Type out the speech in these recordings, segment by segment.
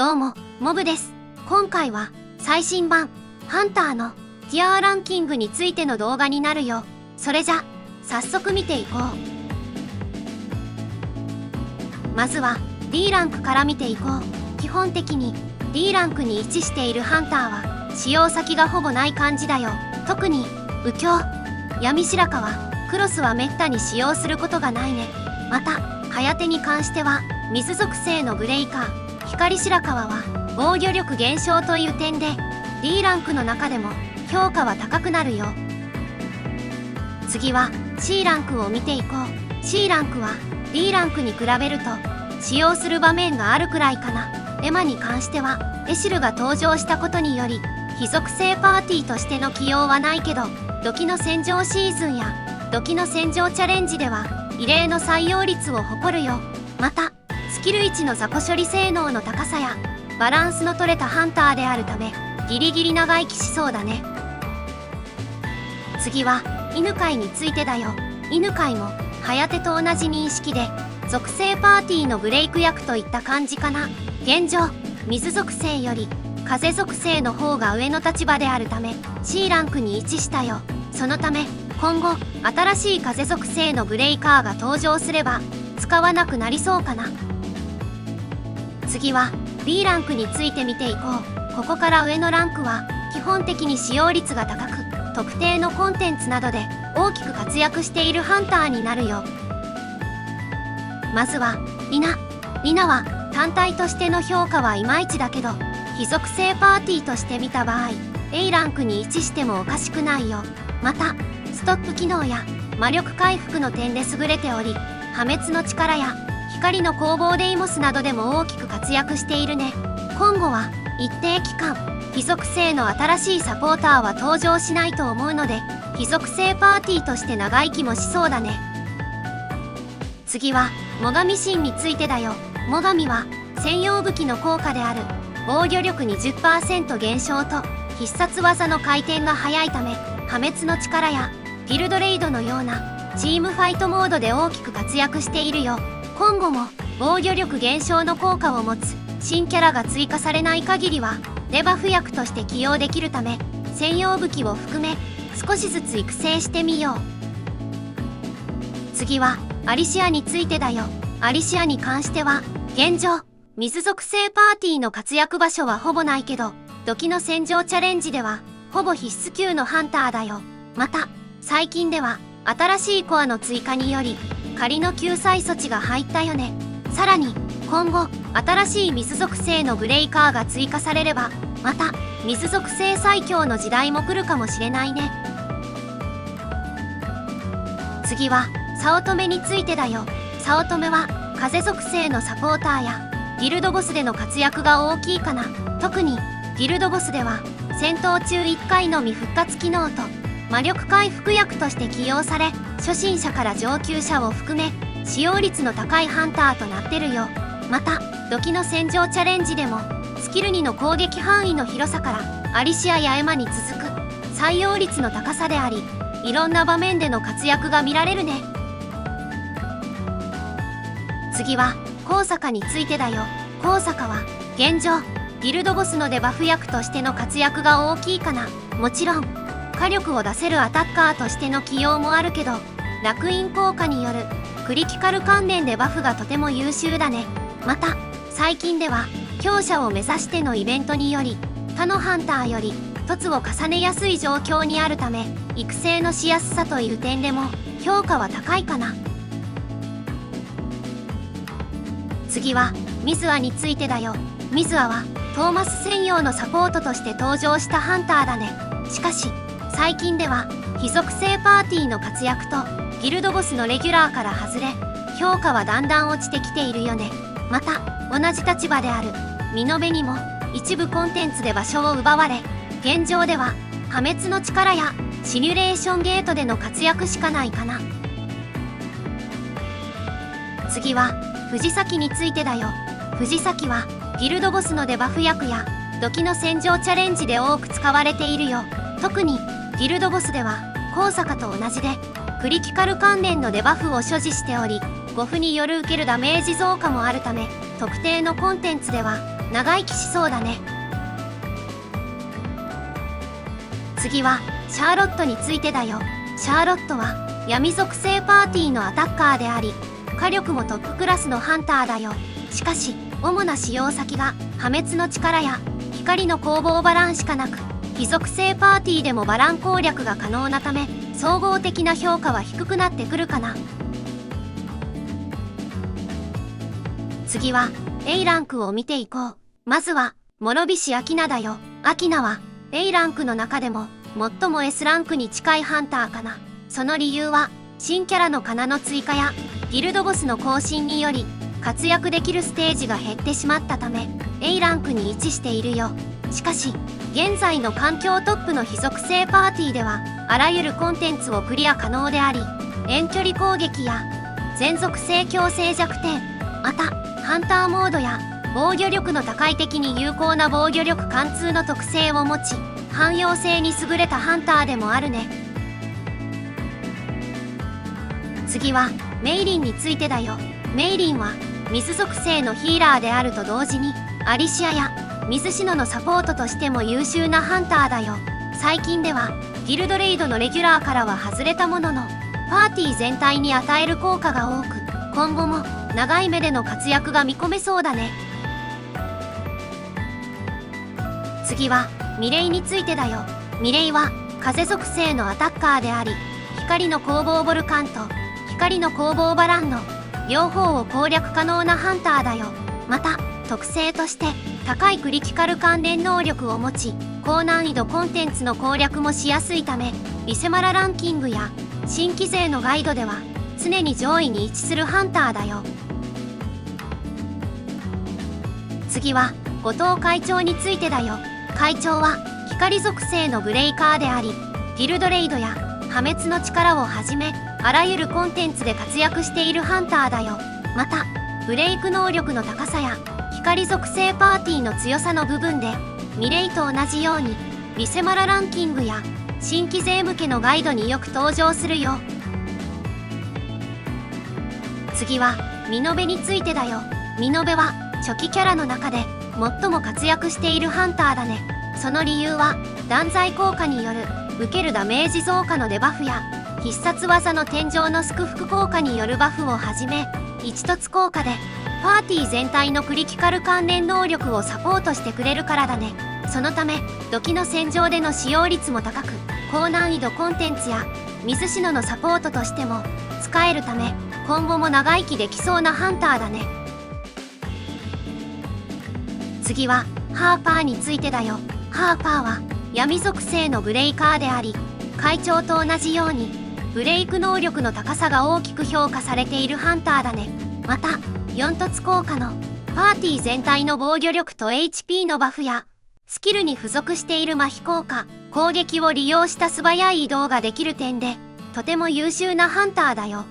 どうも、モブです。今回は最新版ハンターのティアランキングについての動画になるよ。それじゃ早速見ていこう。まずは D ランクから見ていこう。基本的に D ランクに位置しているハンターは使用先がほぼない感じだよ。特に右京、闇白川、クロスはめったに使用することがないね。また颯に関しては水属性のブレイカー、光白川は防御力減少という点で D ランクの中でも評価は高くなるよ。次は C ランクを見ていこう。 C ランクは D ランクに比べると使用する場面があるくらいかな。エマに関してはエシルが登場したことにより非属性パーティーとしての起用はないけど、土器の戦場シーズンや土器の戦場チャレンジでは異例の採用率を誇るよ。またスキル1の雑魚処理性能の高さやバランスの取れたハンターであるためギリギリ長生きしそうだね。次は犬飼についてだよ。犬飼も颯と同じ認識で属性パーティーのブレイク役といった感じかな。現状水属性より風属性の方が上の立場であるため C ランクに位置したよ。そのため今後新しい風属性のブレイカーが登場すれば使わなくなりそうかな。次は B ランクについて見ていこう。ここから上のランクは基本的に使用率が高く特定のコンテンツなどで大きく活躍しているハンターになるよ。まずはリナは単体としての評価はいまいちだけど非属性パーティーとして見た場合 A ランクに位置してもおかしくないよ。またストップ機能や魔力回復の点で優れており、破滅の力や光の攻防デイモスなどでも大きく活躍しているね。今後は一定期間非属性の新しいサポーターは登場しないと思うので非属性パーティーとして長生きもしそうだね。次は最上神についてだよ。最上は専用武器の効果である防御力 20% 減少と必殺技の回転が速いため破滅の力やギルドレイドのようなチームファイトモードで大きく活躍しているよ。今後も防御力減少の効果を持つ新キャラが追加されない限りはデバフ役として起用できるため専用武器を含め少しずつ育成してみよう。次はアリシアについてだよ。アリシアに関しては現状水属性パーティーの活躍場所はほぼないけど土器の戦場チャレンジではほぼ必須級のハンターだよ。また最近では新しいコアの追加により仮の救済措置が入ったよね。さらに今後新しい水属性のブレイカーが追加されればまた水属性最強の時代も来るかもしれないね。次は早乙女についてだよ。早乙女は風属性のサポーターやギルドボスでの活躍が大きいかな。特にギルドボスでは戦闘中1回のみ復活機能と魔力回復薬として起用され初心者から上級者を含め使用率の高いハンターとなってるよ。また土器の戦場チャレンジでもスキル2の攻撃範囲の広さからアリシアやエマに続く採用率の高さでありいろんな場面での活躍が見られるね。次は高坂についてだよ。高坂は現状ギルドボスのデバフ役としての活躍が大きいかな。もちろん火力を出せるアタッカーとしての起用もあるけど烙印効果によるクリティカル関連でバフがとても優秀だね。また最近では強者を目指してのイベントにより他のハンターより凸を重ねやすい状況にあるため育成のしやすさという点でも評価は高いかな。次はミズアについてだよ。ミズアはトーマス専用のサポートとして登場したハンターだね。しかし最近では非属性パーティーの活躍とギルドボスのレギュラーから外れ評価はだんだん落ちてきているよね。また同じ立場であるミノベにも一部コンテンツで場所を奪われ現状では破滅の力やシミュレーションゲートでの活躍しかないかな。次は藤崎についてだよ。藤崎はギルドボスのデバフ役や土器の戦場チャレンジで多く使われているよ。特にギルドボスでは高坂と同じでクリティカル関連のデバフを所持しており5負による受けるダメージ増加もあるため特定のコンテンツでは長生きしそうだね。次はシャーロットについてだよ。シャーロットは闇属性パーティーのアタッカーであり、火力もトップクラスのハンターだよ。しかし主な使用先が破滅の力や光の攻防バランしかなく、非属性パーティーでもバラン攻略が可能なため、総合的な評価は低くなってくるかな。次は A ランクを見ていこう。まずは諸菱アキナだよ。アキナは A ランクの中でも最も S ランクに近いハンターかな。その理由は新キャラのカナの追加やギルドボスの更新により活躍できるステージが減ってしまったため A ランクに位置しているよ。しかし現在の環境トップの非属性パーティーではあらゆるコンテンツをクリア可能であり、遠距離攻撃や全属性強制弱点、またハンターモードや防御力の高い敵に有効な防御力貫通の特性を持ち、汎用性に優れたハンターでもあるね。次はメイリンについてだよ。メイリンは水属性のヒーラーであると同時にアリシアや水シノのサポートとしても優秀なハンターだよ。最近ではギルドレイドのレギュラーからは外れたものの、パーティー全体に与える効果が多く、今後も長い目での活躍が見込めそうだね。次はミレイについてだよ。ミレイは風属性のアタッカーであり、光の攻防ボルカンと光の攻防バランの両方を攻略可能なハンターだよ。また特性として高いクリティカル関連能力を持ち、高難易度コンテンツの攻略もしやすいため、リセマラランキングや新規勢のガイドでは常に上位に位置するハンターだよ。次は後藤会長についてだよ。会長は光属性のブレイカーであり、ギルドレイドや破滅の力をはじめあらゆるコンテンツで活躍しているハンターだよ。またブレイク能力の高さや光属性パーティーの強さの部分でミレイと同じようにリセマラランキングや新規勢向けのガイドによく登場するよ。次はミノベについてだよ。ミノベは初期キャラの中で最も活躍しているハンターだね。その理由は断罪効果による受けるダメージ増加のデバフや必殺技の天井の祝福効果によるバフをはじめ、一突効果でパーティー全体のクリティカル関連能力をサポートしてくれるからだね。そのため土器の戦場での使用率も高く、高難易度コンテンツや水シノのサポートとしても使えるため、今後も長生きできそうなハンターだね。次はハーパーについてだよ。ハーパーは闇属性のブレイカーであり、会長と同じようにブレイク能力の高さが大きく評価されているハンターだね。また4突効果のパーティー全体の防御力と HP のバフやスキルに付属している麻痺効果、攻撃を利用した素早い移動ができる点でとても優秀なハンターだよ。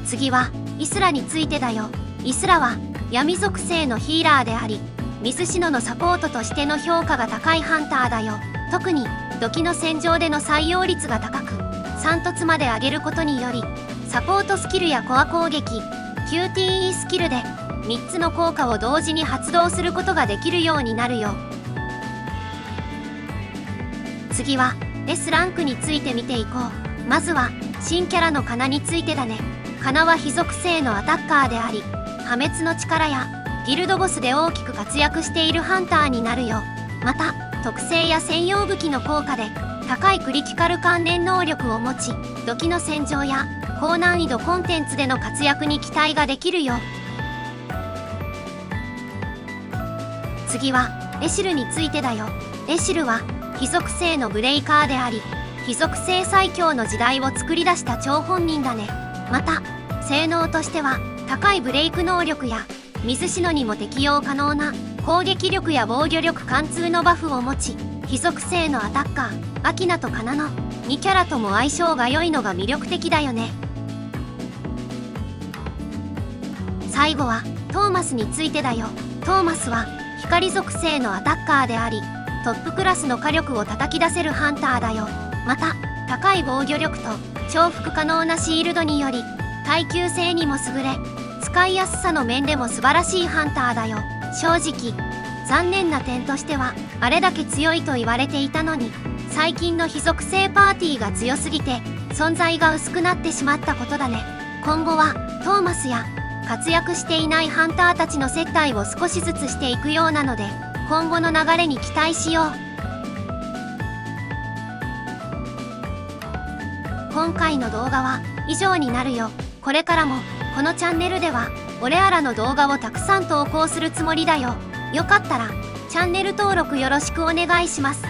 次はイスラについてだよ。イスラは闇属性のヒーラーであり、水シノのサポートとしての評価が高いハンターだよ。特に土器の戦場での採用率が高く、3突まで上げることによりサポートスキルやコア攻撃、QTE スキルで3つの効果を同時に発動することができるようになるよ。次は S ランクについて見ていこう。まずは新キャラのカナについてだね。カナは非属性のアタッカーであり、破滅の力やギルドボスで大きく活躍しているハンターになるよ。また特性や専用武器の効果で高いクリティカル関連能力を持ち、土器の戦場や高難易度コンテンツでの活躍に期待ができるよ。次はエシルについてだよ。エシルは非属性のブレイカーであり、非属性最強の時代を作り出した張本人だね。また性能としては高いブレイク能力や水シノにも適用可能な攻撃力や防御力貫通のバフを持ち、非属性のアタッカーアキナとカナの2キャラとも相性が良いのが魅力的だよね。最後はトーマスについてだよ。トーマスは光属性のアタッカーであり、トップクラスの火力を叩き出せるハンターだよ。また高い防御力と重複可能なシールドにより耐久性にも優れ、使いやすさの面でも素晴らしいハンターだよ。正直残念な点としては、あれだけ強いと言われていたのに、最近の非属性パーティーが強すぎて存在が薄くなってしまったことだね。今後はトーマスや活躍していないハンターたちの接待を少しずつしていくようなので、今後の流れに期待しよう。今回の動画は以上になるよ。これからもこのチャンネルでは俺らの動画をたくさん投稿するつもりだよ。よかったらチャンネル登録よろしくお願いします。